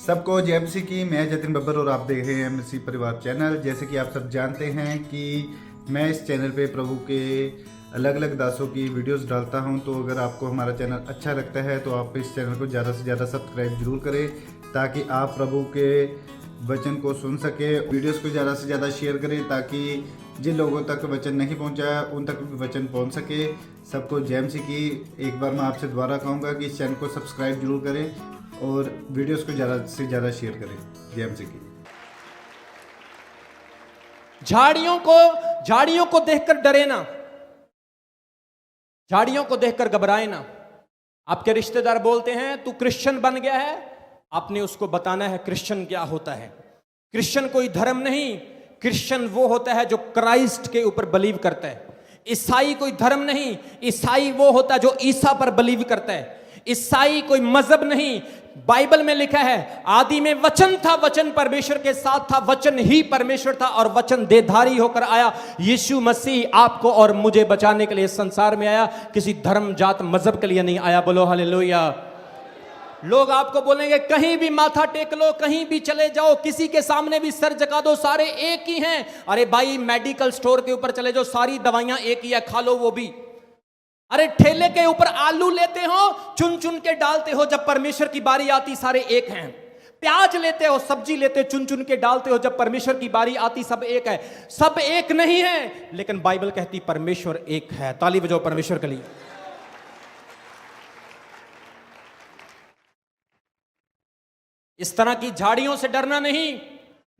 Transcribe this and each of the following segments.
सबको जय मसीह की। मैं जतिन बब्बर और आप देख रहे हैं मसीह परिवार चैनल। जैसे कि आप सब जानते हैं कि मैं इस चैनल पे प्रभु के अलग अलग दासों की वीडियोस डालता हूं, तो अगर आपको हमारा चैनल अच्छा लगता है तो आप इस चैनल को ज़्यादा से ज़्यादा सब्सक्राइब जरूर करें, ताकि आप प्रभु के वचन को सुन सके। वीडियोस को ज़्यादा से ज़्यादा शेयर करें, ताकि जिन लोगों तक वचन नहीं पहुंचा उन तक भी वचन पहुंच सके। सबको जय मसीह की। एक बार मैं आपसे दोबारा कहूँगा कि इस चैनल को सब्सक्राइब जरूर करें और वीडियोस को ज़्यादा से ज़्यादा शेयर करें। जय मसीह की। झाड़ियों को देखकर डरे ना, झाड़ियों को देखकर घबराए ना। आपके रिश्तेदार बोलते हैं तू क्रिश्चियन बन गया है, आपने उसको बताना है क्रिश्चियन क्या होता है। क्रिश्चियन कोई धर्म नहीं, क्रिश्चियन वो होता है जो क्राइस्ट के ऊपर बिलीव करता है। ईसाई कोई धर्म नहीं, ईसाई वो होता है जो ईसा पर बिलीव करता है। ईसाई कोई मजहब नहीं। बाइबल में लिखा है आदि में वचन था, वचन परमेश्वर के साथ था, वचन ही परमेश्वर था और वचन देहधारी होकर आया। यीशु मसीह आपको और मुझे बचाने के लिए संसार में आया, किसी धर्म जात मजहब के लिए नहीं आया। बोलो हालेलुया। लोग आपको बोलेंगे कहीं भी माथा टेक लो, कहीं भी चले जाओ, किसी के सामने भी सर झुका दो, सारे एक ही हैं। अरे भाई मेडिकल स्टोर के ऊपर चले जाओ, सारी दवाइयां एक ही है, खा लो वो भी। अरे ठेले के ऊपर आलू लेते हो, चुन चुन के डालते हो, जब परमेश्वर की बारी आती सारे एक हैं। प्याज लेते हो, सब्जी लेते हो, चुन चुन के डालते हो, जब परमेश्वर की बारी आती सब एक है। सब एक नहीं है, लेकिन बाइबल कहती परमेश्वर एक है। ताली बजाओ परमेश्वर के लिए। इस तरह की झाड़ियों से डरना नहीं।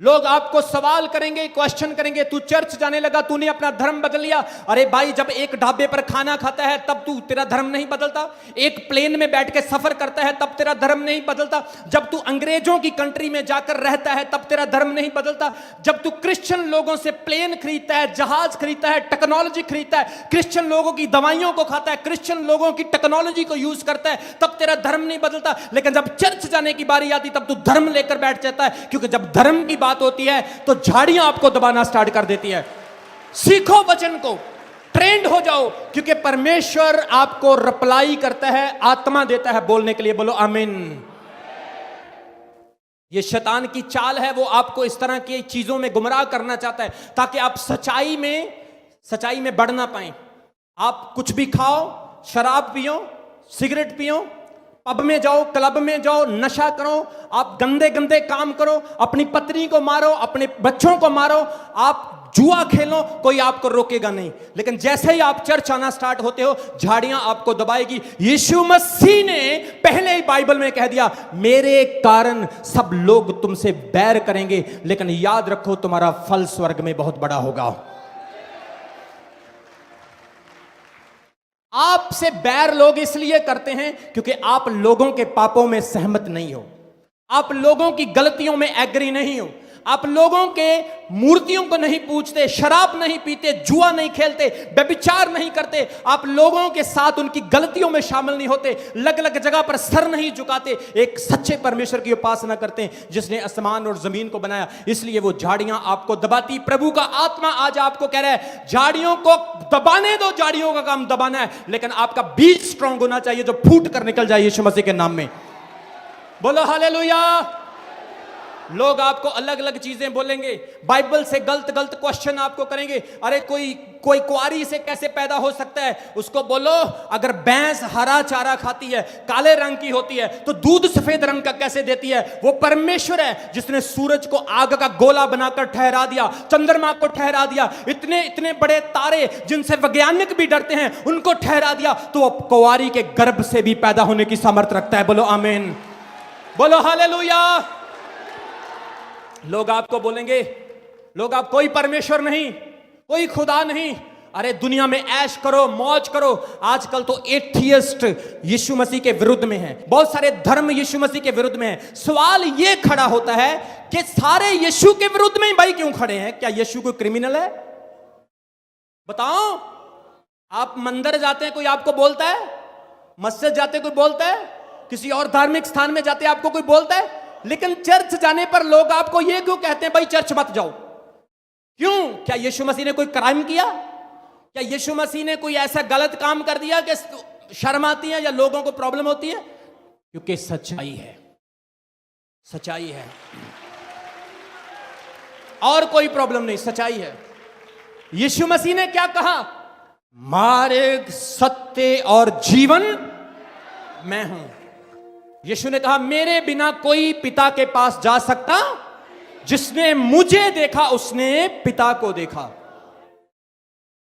लोग आपको सवाल करेंगे, क्वेश्चन करेंगे, तू चर्च जाने लगा, तूने अपना धर्म बदल लिया। अरे भाई जब एक ढाबे पर खाना खाता है तब तू तेरा धर्म नहीं बदलता। एक प्लेन में बैठ के सफर करता है तब तेरा धर्म नहीं बदलता। जब तू अंग्रेजों की कंट्री में जाकर रहता है तब तेरा धर्म नहीं बदलता। जब तू क्रिश्चियन लोगों से प्लेन खरीदता है, जहाज खरीदता है, टेक्नोलॉजी खरीदता है, क्रिश्चियन लोगों की दवाइयों को खाता है, क्रिश्चियन लोगों की टेक्नोलॉजी को यूज करता है, तब तेरा धर्म नहीं बदलता। लेकिन जब चर्च जाने की बारी आती तब तू धर्म लेकर बैठ जाता है, क्योंकि जब धर्म की बात होती है तो झाड़ियां आपको दबाना स्टार्ट कर देती है। सीखो वचन को, ट्रेंड हो जाओ, क्योंकि परमेश्वर आपको रिप्लाई करता है, आत्मा देता है बोलने के लिए। बोलो आमीन। ये शैतान की चाल है, वो आपको इस तरह की चीजों में गुमराह करना चाहता है ताकि आप सच्चाई में बढ़ ना पाए। आप कुछ भी खाओ, शराब पियो, सिगरेट पियो, पब में जाओ, क्लब में जाओ, नशा करो, आप गंदे गंदे काम करो, अपनी पत्नी को मारो, अपने बच्चों को मारो, आप जुआ खेलो, कोई आपको रोकेगा नहीं। लेकिन जैसे ही आप चर्च आना स्टार्ट होते हो, झाड़ियां आपको दबाएगी। यीशु मसीह ने पहले ही बाइबल में कह दिया मेरे कारण सब लोग तुमसे बैर करेंगे, लेकिन याद रखो तुम्हारा फल स्वर्ग में बहुत बड़ा होगा। आपसे बैर लोग इसलिए करते हैं क्योंकि आप लोगों के पापों में सहमत नहीं हो, आप लोगों की गलतियों में एग्री नहीं हो, आप लोगों के मूर्तियों को नहीं पूजते, शराब नहीं पीते, जुआ नहीं खेलते, व्यभिचार नहीं करते, आप लोगों के साथ उनकी गलतियों में शामिल नहीं होते, अलग अलग जगह पर सर नहीं झुकाते, एक सच्चे परमेश्वर की उपासना करते हैं जिसने आसमान और जमीन को बनाया। इसलिए वो झाड़ियां आपको दबाती। प्रभु का आत्मा आज आपको कह रहा है झाड़ियों को दबाने दो, झाड़ियों का काम दबाना है, लेकिन आपका बीज स्ट्रांग होना चाहिए जो फूट कर निकल जाए यीशु मसीह के नाम में। बोलो हालेलुया। लोग आपको अलग अलग चीजें बोलेंगे, बाइबल से गलत गलत क्वेश्चन आपको करेंगे। अरे कोई कुआरी से कैसे पैदा हो सकता है? उसको बोलो अगर भैंस हरा चारा खाती है, काले रंग की होती है, तो दूध सफेद रंग का कैसे देती है? वो परमेश्वर है जिसने सूरज को आग का गोला बनाकर ठहरा दिया, चंद्रमा को ठहरा दिया, इतने इतने बड़े तारे जिनसे वैज्ञानिक भी डरते हैं उनको ठहरा दिया, तो वो कुआरी के गर्भ से भी पैदा होने की सामर्थ्य रखता है। बोलो आमीन, बोलो हालेलुया। लोग आपको बोलेंगे, लोग आप कोई परमेश्वर नहीं, कोई खुदा नहीं, अरे दुनिया में ऐश करो, मौज करो। आजकल तो एथियस्ट यीशु मसीह के विरुद्ध में है, बहुत सारे धर्म यीशु मसीह के विरुद्ध में है। सवाल यह खड़ा होता है कि सारे यीशु के विरुद्ध में भाई क्यों खड़े हैं? क्या यीशु कोई क्रिमिनल है? बताओ। आप मंदिर जाते हैं, कोई आपको बोलता है? मस्जिद जाते कोई बोलता है? किसी और धार्मिक स्थान में जाते आपको कोई बोलता है? लेकिन चर्च जाने पर लोग आपको यह क्यों कहते हैं भाई चर्च मत जाओ? क्यों? क्या यीशु मसीह ने कोई क्राइम किया? क्या यीशु मसीह ने कोई ऐसा गलत काम कर दिया कि शर्म आती है या लोगों को प्रॉब्लम होती है? क्योंकि सच्चाई है। सच्चाई है, और कोई प्रॉब्लम नहीं, सच्चाई है। यीशु मसीह ने क्या कहा? मार्ग, सत्य और जीवन मैं हूं। यीशु ने कहा मेरे बिना कोई पिता के पास जा सकता, जिसने मुझे देखा उसने पिता को देखा।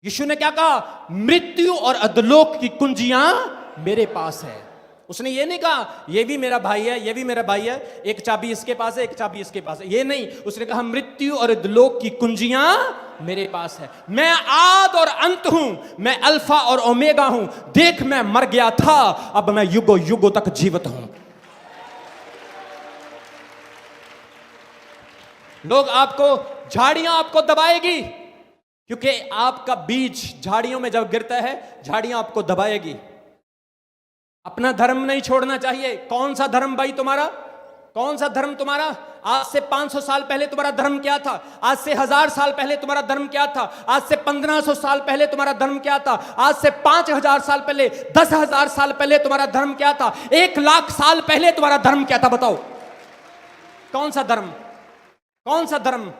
यीशु ने क्या कहा? मृत्यु और अधोलोक की कुंजियां मेरे पास है। उसने ये नहीं कहा ये भी मेरा भाई है, ये भी मेरा भाई है, एक चाबी इसके पास है, एक चाबी इसके पास है, ये नहीं। उसने कहा मृत्यु और अधोलोक की कुंजियां मेरे पास है। मैं आद और अंत हूं, मैं अल्फा और ओमेगा हूं। देख मैं मर गया था, अब मैं युगों युगों तक जीवित हूं। लोग आपको, झाड़ियां आपको दबाएगी, क्योंकि आपका बीज झाड़ियों में जब गिरता है, झाड़ियां आपको दबाएगी। अपना धर्म नहीं छोड़ना चाहिए। कौन सा धर्म भाई तुम्हारा? कौन सा धर्म तुम्हारा? आज से 500 साल पहले तुम्हारा धर्म क्या था? आज से 1000 साल पहले तुम्हारा धर्म क्या था? आज से 1500 साल पहले तुम्हारा धर्म क्या था? आज से 5000 साल पहले, 10,000 साल पहले तुम्हारा धर्म क्या था? 1,00,000 साल पहले तुम्हारा धर्म क्या था? बताओ कौन सा धर्म? कौन सा धर्म?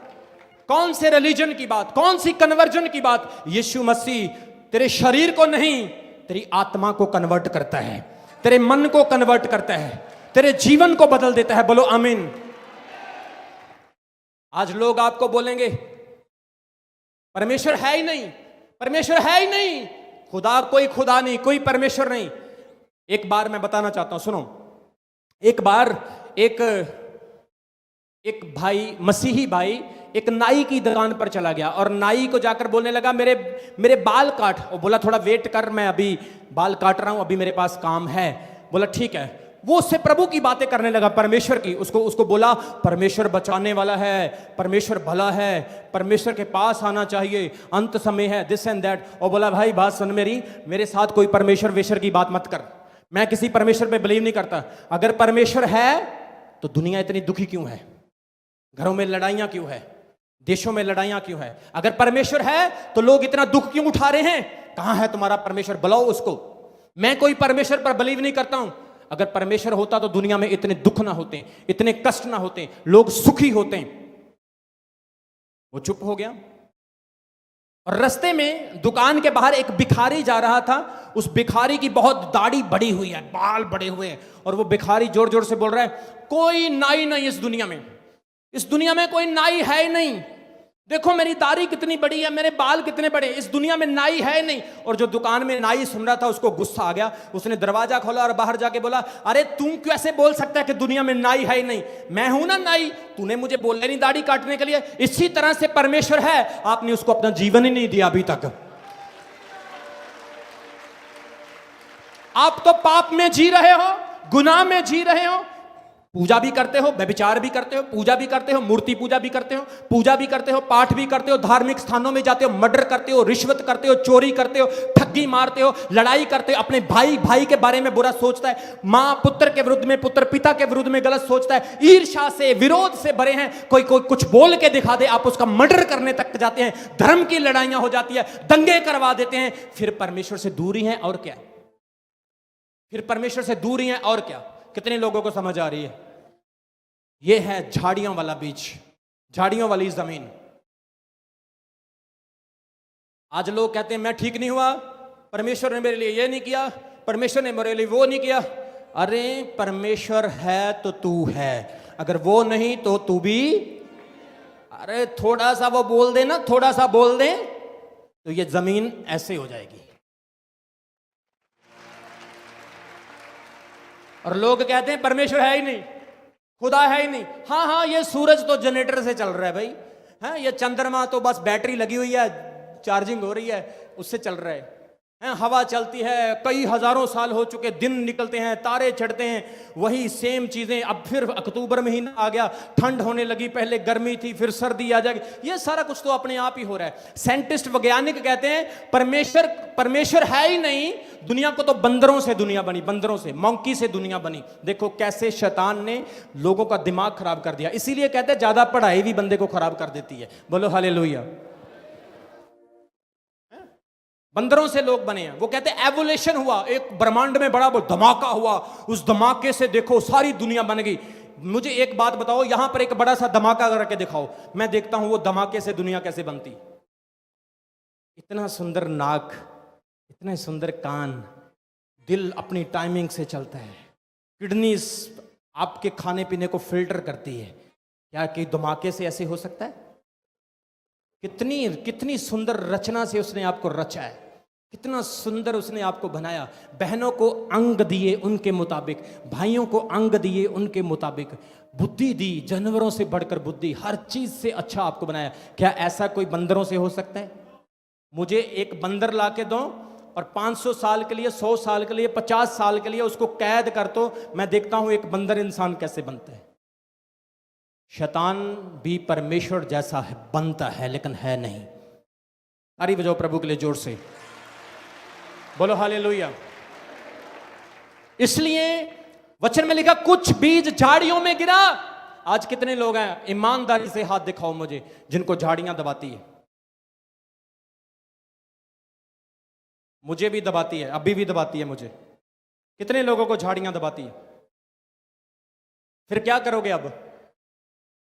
कौन से रिलीजन की बात? कौन सी कन्वर्जन की बात? यीशु मसीह तेरे शरीर को नहीं, तेरी आत्मा को कन्वर्ट करता है, तेरे मन को कन्वर्ट करता है, तेरे जीवन को बदल देता है। बोलो आमीन। आज लोग आपको बोलेंगे परमेश्वर है ही नहीं, परमेश्वर है ही नहीं, खुदा, कोई खुदा नहीं, कोई परमेश्वर नहीं। एक बार मैं बताना चाहता हूं, सुनो। एक बार एक भाई, मसीही भाई, एक नाई की दुकान पर चला गया और नाई को जाकर बोलने लगा मेरे बाल काट। और बोला थोड़ा वेट कर, मैं अभी बाल काट रहा हूं, अभी मेरे पास काम है। बोला ठीक है। वो उससे प्रभु की बातें करने लगा, परमेश्वर की। उसको बोला परमेश्वर बचाने वाला है, परमेश्वर भला है, परमेश्वर के पास आना चाहिए, अंत समय है, दिस एंड दैट। और बोला भाई बात सुन मेरी, मेरे साथ कोई परमेश्वर वेश्वर की बात मत कर, मैं किसी परमेश्वर पे बिलीव नहीं करता। अगर परमेश्वर है तो दुनिया इतनी दुखी क्यों है? घरों में लड़ाइयां क्यों है? देशों में लड़ाइयां क्यों है? अगर परमेश्वर है तो लोग इतना दुख क्यों उठा रहे हैं? कहां है तुम्हारा परमेश्वर? बुलाओ उसको। मैं कोई परमेश्वर पर बिलीव नहीं करता हूं। अगर परमेश्वर होता तो दुनिया में इतने दुख ना होते, इतने कष्ट ना होते, लोग सुखी होते। वो चुप हो गया। और रास्ते में दुकान के बाहर एक भिखारी जा रहा था। उस भिखारी की बहुत दाढ़ी बड़ी हुई है, बाल बड़े हुए हैं, और वो भिखारी जोर जोर से बोल रहा है कोई नाई नहीं इस दुनिया में, इस दुनिया में कोई नाई है ही नहीं। देखो मेरी दाढ़ी कितनी बड़ी है, मेरे बाल कितने बड़े, इस दुनिया में नाई है नहीं। और जो दुकान में नाई सुन रहा था उसको गुस्सा आ गया। उसने दरवाजा खोला और बाहर जाके बोला अरे तुम कैसे बोल सकता है कि दुनिया में नाई है ही नहीं? मैं हूं ना नाई, तूने मुझे बोला नहीं दाढ़ी काटने के लिए। इसी तरह से परमेश्वर है, आपने उसको अपना जीवन ही नहीं दिया अभी तक। आप तो पाप में जी रहे हो, गुनाह में जी रहे हो, पूजा भी करते हो, व्यभिचार भी करते हो, पूजा भी करते हो, मूर्ति पूजा भी करते हो, पूजा भी करते हो, पाठ भी करते हो, धार्मिक स्थानों में जाते हो, मर्डर करते हो, रिश्वत करते हो, चोरी करते हो, ठगी मारते हो, लड़ाई करते हो, अपने भाई के बारे में बुरा सोचता है, माँ पुत्र के विरुद्ध में, पुत्र पिता के विरुद्ध में गलत सोचता है, ईर्ष्या से, विरोध से भरे हैं। कोई कुछ बोल के दिखा दे, आप उसका मर्डर करने तक जाते हैं, धर्म की लड़ाइयां हो जाती है, दंगे करवा देते हैं। फिर परमेश्वर से दूरी है और क्या? फिर परमेश्वर से दूरी है और क्या? कितने लोगों को समझ आ रही है? यह है झाड़ियों वाला बीज, झाड़ियों वाली जमीन। आज लोग कहते हैं मैं ठीक नहीं हुआ, परमेश्वर ने मेरे लिए यह नहीं किया, परमेश्वर ने मेरे लिए वो नहीं किया। अरे परमेश्वर है तो तू है, अगर वो नहीं तो तू भी। अरे थोड़ा सा वो बोल दे ना, थोड़ा सा बोल दे तो ये जमीन ऐसे हो जाएगी। और लोग कहते हैं परमेश्वर है ही नहीं, खुदा है ही नहीं। हाँ हाँ, ये सूरज तो जनरेटर से चल रहा है भाई, हाँ ये चंद्रमा तो बस बैटरी लगी हुई है, चार्जिंग हो रही है, उससे चल रहा है। हवा चलती है, कई हजारों साल हो चुके, दिन निकलते हैं, तारे चढ़ते हैं, वही सेम चीजें। अब फिर अक्टूबर महीना आ गया, ठंड होने लगी, पहले गर्मी थी, फिर सर्दी आ जाएगी। ये सारा कुछ तो अपने आप ही हो रहा है। साइंटिस्ट वैज्ञानिक कहते हैं परमेश्वर है ही नहीं, दुनिया को तो बंदरों से दुनिया बनी, बंदरों से, मंकी से दुनिया बनी। देखो कैसे शैतान ने लोगों का दिमाग खराब कर दिया। इसीलिए कहते हैं ज्यादा पढ़ाई भी बंदे को खराब कर देती है। बोलो हालेलुया। बंदरों से लोग बने हैं। वो कहते हैं एवोल्यूशन हुआ, एक ब्रह्मांड में बड़ा धमाका हुआ, उस धमाके से देखो सारी दुनिया बन गई। मुझे एक बात बताओ, यहां पर एक बड़ा सा धमाका करके दिखाओ, मैं देखता हूं वो धमाके से दुनिया कैसे बनती। इतना सुंदर नाक, इतने सुंदर कान, दिल अपनी टाइमिंग से चलता है, किडनी आपके खाने पीने को फिल्टर करती है। क्या कि धमाके से ऐसे हो सकता है? कितनी कितनी सुंदर रचना से उसने आपको रचा है, कितना सुंदर उसने आपको बनाया। बहनों को अंग दिए उनके मुताबिक, भाइयों को अंग दिए उनके मुताबिक, बुद्धि दी जानवरों से बढ़कर बुद्धि, हर चीज से अच्छा आपको बनाया। क्या ऐसा कोई बंदरों से हो सकता है? मुझे एक बंदर ला के दो और 500 साल के लिए, 100 साल के लिए, 50 साल के लिए उसको कैद कर दो, मैं देखता हूं एक बंदर इंसान कैसे बनता है। शैतान भी परमेश्वर जैसा है, बनता है लेकिन है नहीं। ताली बजाओ प्रभु के लिए जोर से, बोलो हालेलुया। इसलिए वचन में लिखा कुछ बीज झाड़ियों में गिरा। आज कितने लोग हैं, ईमानदारी से हाथ दिखाओ मुझे, जिनको झाड़ियां दबाती है? मुझे भी दबाती है, अभी भी दबाती है मुझे। कितने लोगों को झाड़ियां दबाती है? फिर क्या करोगे अब?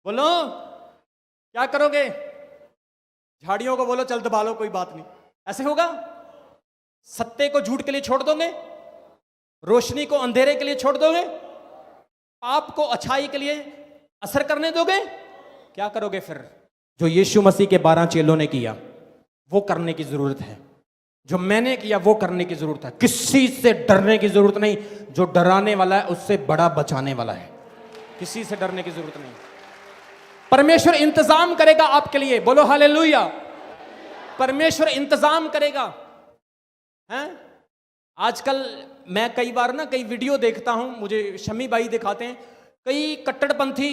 बोलो क्या करोगे? झाड़ियों को बोलो चल दबा लो, कोई बात नहीं। ऐसे होगा? सत्य को झूठ के लिए छोड़ दोगे? रोशनी को अंधेरे के लिए छोड़ दोगे? पाप को अच्छाई के लिए असर करने दोगे? क्या करोगे फिर? जो यीशु मसीह के 12 चेलों ने किया वो करने की जरूरत है, जो मैंने किया वो करने की जरूरत है। किसी से डरने की जरूरत नहीं, जो डराने वाला है उससे बड़ा बचाने वाला है। किसी से डरने की जरूरत नहीं। परमेश्वर इंतजाम करेगा आपके लिए, बोलो हालेलुया। परमेश्वर इंतजाम करेगा। हैं? आजकल मैं कई बार ना कई वीडियो देखता हूं, मुझे शमी भाई दिखाते हैं, कई कट्टरपंथी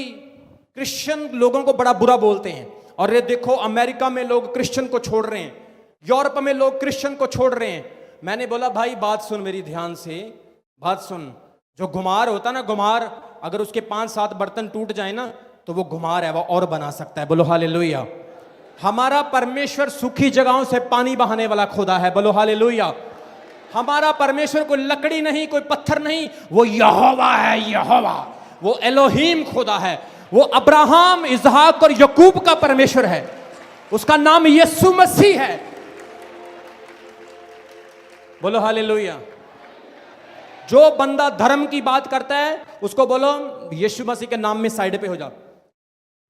क्रिश्चियन लोगों को बड़ा बुरा बोलते हैं। और ये देखो अमेरिका में लोग क्रिश्चियन को छोड़ रहे हैं, यूरोप में लोग क्रिश्चियन को छोड़ रहे हैं। मैंने बोला भाई बात सुन मेरी ध्यान से, बात सुन। जो घुमार होता ना, घुमार अगर उसके 5-7 बर्तन टूट जाए ना तो वो घुमार है, वो और बना सकता है। बोलो हालेलुया। हमारा परमेश्वर सूखी जगहों से पानी बहाने वाला खुदा है। बोलो हालेलुया। हमारा परमेश्वर कोई लकड़ी नहीं, कोई पत्थर नहीं, वो यहोवा है। यहोवा वो एलोहीम खुदा है। वो अब्राहम, इसहाक और याकूब का परमेश्वर है। उसका नाम यीशु मसीह है। बोलो हालेलुया। जो बंदा धर्म की बात करता है उसको बोलो यीशु मसीह के नाम में साइड पे हो जाओ।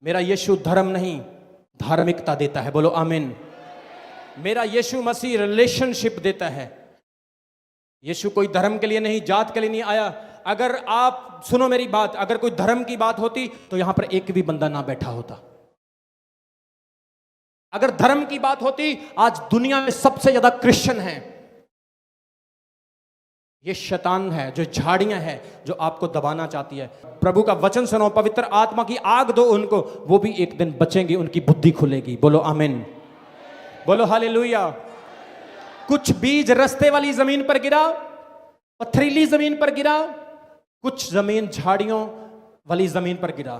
मेरा यीशु धर्म नहीं धार्मिकता देता है। बोलो आमीन। मेरा यीशु मसीह रिलेशनशिप देता है। यीशु कोई धर्म के लिए नहीं, जात के लिए नहीं आया। अगर आप सुनो मेरी बात, अगर कोई धर्म की बात होती तो यहां पर एक भी बंदा ना बैठा होता। अगर धर्म की बात होती, आज दुनिया में सबसे ज्यादा क्रिश्चियन हैं। ये शैतान है, जो झाड़ियां हैं, जो आपको दबाना चाहती है। प्रभु का वचन सुनो, पवित्र आत्मा की आग दो उनको, वो भी एक दिन बचेंगे, उनकी बुद्धि खुलेगी। बोलो आमीन। बोलो हालेलुया। कुछ बीज रास्ते वाली जमीन पर गिरा, पथरीली जमीन पर गिरा, कुछ जमीन झाड़ियों वाली जमीन पर गिरा।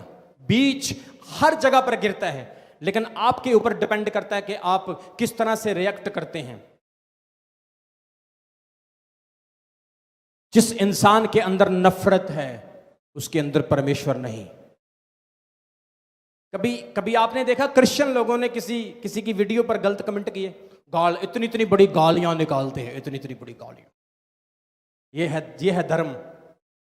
बीज हर जगह पर गिरता है, लेकिन आपके ऊपर डिपेंड करता है कि आप किस तरह से रिएक्ट करते हैं। जिस इंसान के अंदर नफरत है उसके अंदर परमेश्वर नहीं। कभी कभी आपने देखा क्रिश्चियन लोगों ने किसी की वीडियो पर गलत कमेंट किए, गाल, इतनी इतनी बड़ी गालियां निकालते हैं, इतनी इतनी बड़ी गालियां। ये है धर्म,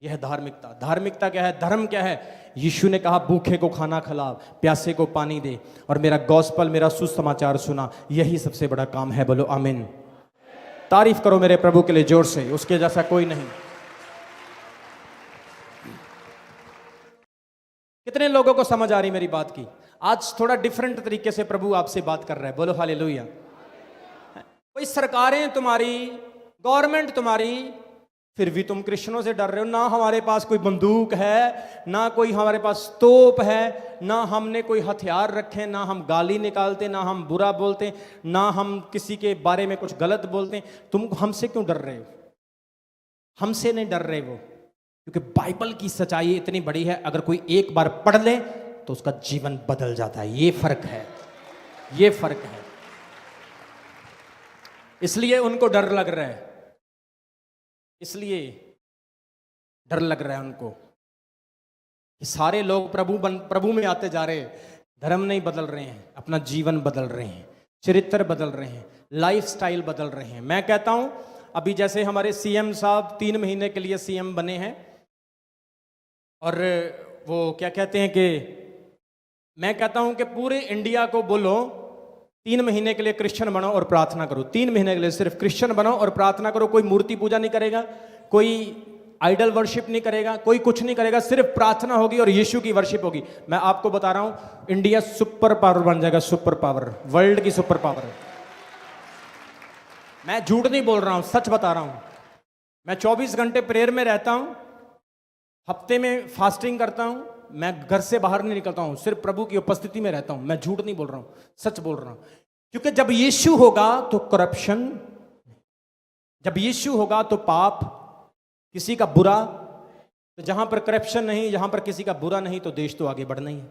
यह है धार्मिकता। धार्मिकता क्या है? धर्म क्या है? यीशु ने कहा भूखे को खाना खिला, प्यासे को पानी दे, और मेरा गॉस्पल, मेरा सुसमाचार सुना। यही सबसे बड़ा काम है। बोलो आमीन। तारीफ करो मेरे प्रभु के लिए जोर से, उसके जैसा कोई नहीं। कितने लोगों को समझ आ रही मेरी बात की? आज थोड़ा डिफरेंट तरीके से प्रभु आपसे बात कर रहा है। बोलो हालेलुया। कोई सरकारें तुम्हारी, गवर्नमेंट तुम्हारी, फिर भी तुम क्रिश्चियनों से डर रहे हो। ना हमारे पास कोई बंदूक है, ना कोई हमारे पास तोप है, ना हमने कोई हथियार रखे, ना हम गाली निकालते, ना हम बुरा बोलते, ना हम किसी के बारे में कुछ गलत बोलते। तुम हमसे क्यों डर रहे हो? हमसे नहीं डर रहे वो, क्योंकि बाइबल की सच्चाई इतनी बड़ी है, अगर कोई एक बार पढ़ ले तो उसका जीवन बदल जाता है। ये फर्क है, ये फर्क है। इसलिए उनको डर लग रहा है, इसलिए डर लग रहा है उनको। कि सारे लोग प्रभु में आते जा रहे हैं, धर्म नहीं बदल रहे हैं, अपना जीवन बदल रहे हैं, चरित्र बदल रहे हैं, लाइफस्टाइल बदल रहे हैं। मैं कहता हूं अभी जैसे हमारे सीएम साहब 3 महीने के लिए सीएम बने हैं, और वो क्या कहते हैं कि मैं कहता हूं कि पूरे इंडिया को बोलो 3 महीने के लिए क्रिश्चियन बनो और प्रार्थना करो। 3 महीने के लिए सिर्फ क्रिश्चियन बनो और प्रार्थना करो। कोई मूर्ति पूजा नहीं करेगा, कोई आइडल वर्शिप नहीं करेगा, कोई कुछ नहीं करेगा, सिर्फ प्रार्थना होगी और यीशु की वर्शिप होगी। मैं आपको बता रहा हूं इंडिया सुपर पावर बन जाएगा, सुपर पावर, वर्ल्ड की सुपर पावर। मैं झूठ नहीं बोल रहा हूं, सच बता रहा हूं। मैं 24 घंटे प्रेयर में रहता हूं, हफ्ते में फास्टिंग करता हूं, मैं घर से बाहर नहीं निकलता हूं, सिर्फ प्रभु की उपस्थिति में रहता हूं। मैं झूठ नहीं बोल रहा हूं, सच बोल रहा हूं। क्योंकि जब यीशु होगा तो करप्शन, जब यीशु होगा तो पाप, किसी का बुरा। तो जहां पर करप्शन नहीं, जहां पर किसी का बुरा नहीं, तो देश तो आगे बढ़ना ही है।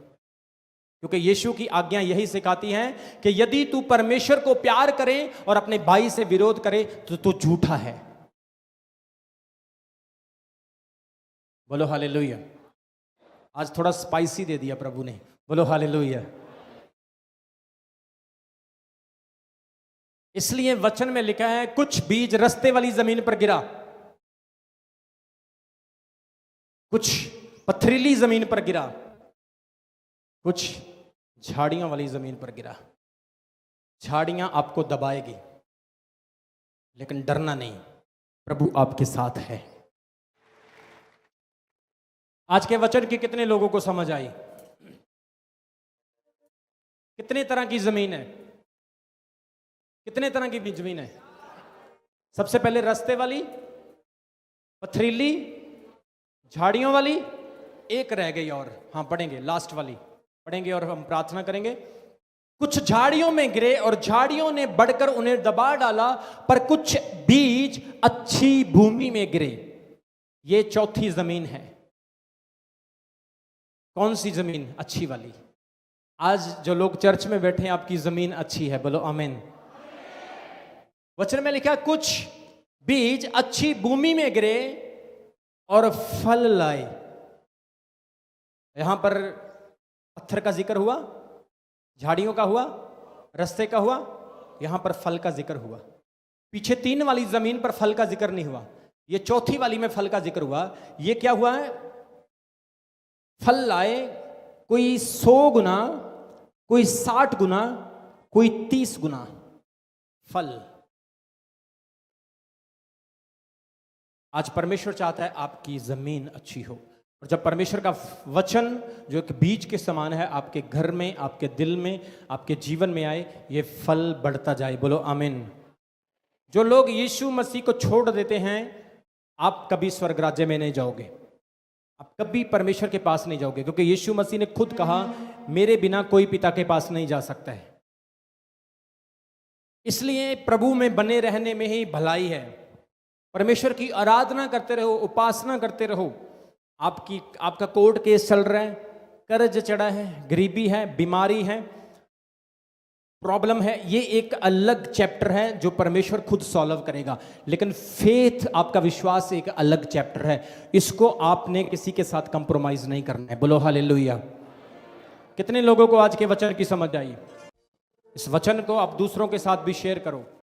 क्योंकि यीशु की आज्ञा यही सिखाती है कि यदि तू परमेश्वर को प्यार करे और अपने भाई से विरोध करे तो तू झूठा है। बोलो हालेलुया। आज थोड़ा स्पाइसी दे दिया प्रभु ने, बोलो हालेलुया। इसलिए वचन में लिखा है कुछ बीज रास्ते वाली जमीन पर गिरा, कुछ पथरीली जमीन पर गिरा, कुछ झाड़ियों वाली जमीन पर गिरा। झाड़ियां आपको दबाएगी, लेकिन डरना नहीं, प्रभु आपके साथ है। आज के वचन की कितने लोगों को समझ आई? कितने तरह की जमीन है? कितने तरह की जमीन है? सबसे पहले रास्ते वाली, पथरीली, झाड़ियों वाली, एक रह गई और, हाँ पढ़ेंगे, लास्ट वाली पढ़ेंगे और हम प्रार्थना करेंगे। कुछ झाड़ियों में गिरे और झाड़ियों ने बढ़कर उन्हें दबा डाला, पर कुछ बीज अच्छी भूमि में गिरे। ये चौथी जमीन है। कौन सी जमीन? अच्छी वाली। आज जो लोग चर्च में बैठे हैं, आपकी जमीन अच्छी है, बोलो आमीन। वचन में लिखा कुछ बीज अच्छी भूमि में गिरे और फल लाए। यहां पर पत्थर का जिक्र हुआ, झाड़ियों का हुआ, रास्ते का हुआ, यहां पर फल का जिक्र हुआ। पीछे 3 वाली जमीन पर फल का जिक्र नहीं हुआ, ये चौथी वाली में फल का जिक्र हुआ। ये क्या हुआ है? फल लाए, कोई 100 गुना, कोई 60 गुना, कोई 30 गुना फल। आज परमेश्वर चाहता है आपकी जमीन अच्छी हो, और जब परमेश्वर का वचन जो एक बीज के समान है आपके घर में, आपके दिल में, आपके जीवन में आए, ये फल बढ़ता जाए, बोलो आमीन। जो लोग यीशु मसीह को छोड़ देते हैं, आप कभी स्वर्ग राज्य में नहीं जाओगे, आप कभी परमेश्वर के पास नहीं जाओगे, क्योंकि यीशु मसीह ने खुद कहा मेरे बिना कोई पिता के पास नहीं जा सकता है। इसलिए प्रभु में बने रहने में ही भलाई है। परमेश्वर की आराधना करते रहो, उपासना करते रहो। आपका कोर्ट केस चल रहा है, कर्ज चढ़ा है, गरीबी है, बीमारी है, प्रॉब्लम है, ये एक अलग चैप्टर है जो परमेश्वर खुद सॉल्व करेगा। लेकिन फेथ, आपका विश्वास एक अलग चैप्टर है, इसको आपने किसी के साथ कंप्रोमाइज नहीं करना है, बोलो हालेलुया। कितने लोगों को आज के वचन की समझ आई? इस वचन को आप दूसरों के साथ भी शेयर करो।